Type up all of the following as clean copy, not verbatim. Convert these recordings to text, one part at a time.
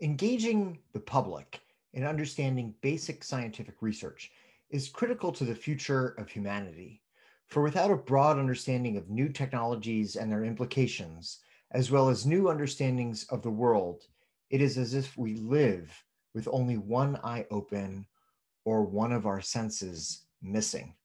Engaging the public in understanding basic scientific research is critical to the future of humanity. For without a broad understanding of new technologies and their implications, as well as new understandings of the world, it is as if we live with only one eye open or one of our senses missing.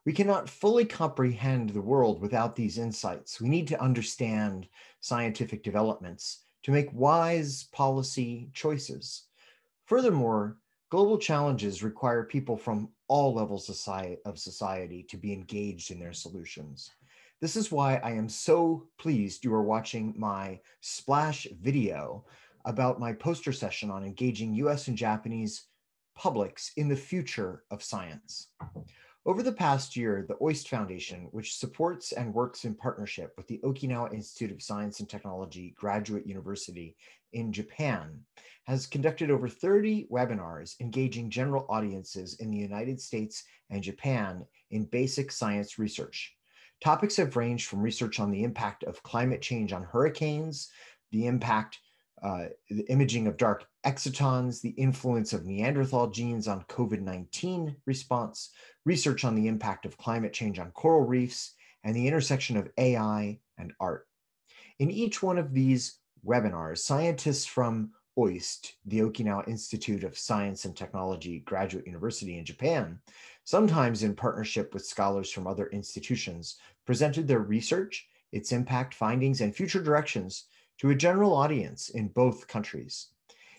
We cannot fully comprehend the world without these insights. We need to understand scientific developments to make wise policy choices. Furthermore, global challenges require people from all levels of society to be engaged in their solutions. This is why I am so pleased you are watching my splash video about my poster session on engaging US and Japanese publics in the future of science. Over the past year, the OIST Foundation, which supports and works in partnership with the Okinawa Institute of Science and Technology Graduate University in Japan, has conducted over 30 webinars engaging general audiences in the United States and Japan in basic science research. Topics have ranged from research on the impact of climate change on hurricanes, the imaging of dark excitons, the influence of Neanderthal genes on COVID-19 response, research on the impact of climate change on coral reefs, and the intersection of AI and art. In each one of these webinars, scientists from OIST, the Okinawa Institute of Science and Technology Graduate University in Japan, sometimes in partnership with scholars from other institutions, presented their research, its impact, findings, and future directions to a general audience in both countries.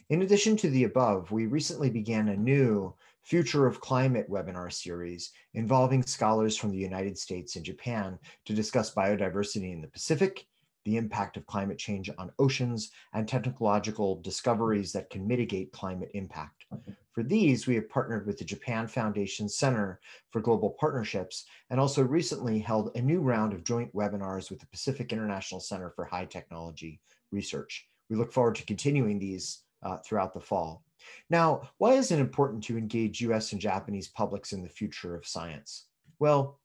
In addition to the above, we recently began a new Future of Climate webinar series involving scholars from the United States and Japan to discuss biodiversity in the Pacific, the impact of climate change on oceans, and technological discoveries that can mitigate climate impact. For these, we have partnered with the Japan Foundation Center for Global Partnerships and also recently held a new round of joint webinars with the Pacific International Center for High Technology Research. We look forward to continuing these throughout the fall. Now, why is it important to engage US and Japanese publics in the future of science? Well,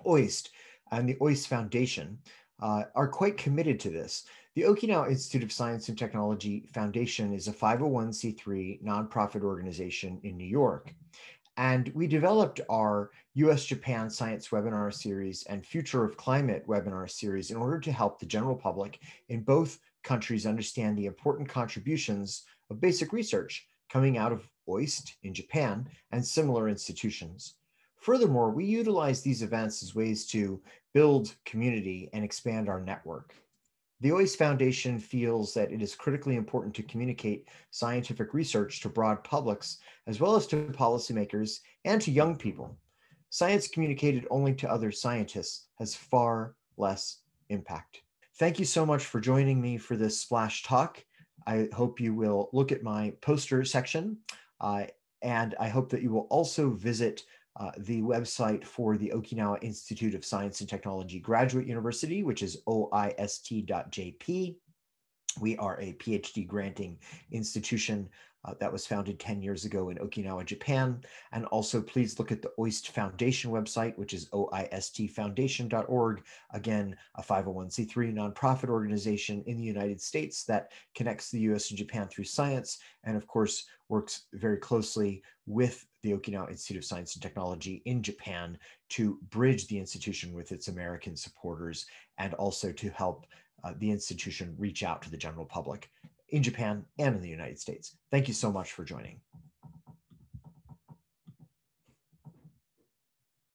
OIST and the OIST Foundation are quite committed to this. The Okinawa Institute of Science and Technology Foundation is a 501c3 nonprofit organization in New York. And we developed our US-Japan Science Webinar Series and Future of Climate Webinar Series in order to help the general public in both countries understand the important contributions of basic research coming out of OIST in Japan and similar institutions. Furthermore, we utilize these events as ways to build community and expand our network. The OIST Foundation feels that it is critically important to communicate scientific research to broad publics, as well as to policymakers and to young people. Science communicated only to other scientists has far less impact. Thank you so much for joining me for this splash talk. I hope you will look at my poster section, and I hope that you will also visit the website for the Okinawa Institute of Science and Technology Graduate University, which is OIST.jp. We are a PhD granting institution that was founded 10 years ago in Okinawa, Japan. And also please look at the OIST Foundation website, which is oistfoundation.org. Again, a 501c3 nonprofit organization in the United States that connects the US and Japan through science, and of course, works very closely with the Okinawa Institute of Science and Technology in Japan to bridge the institution with its American supporters and also to help the institution reach out to the general public in Japan and in the United States. Thank you so much for joining.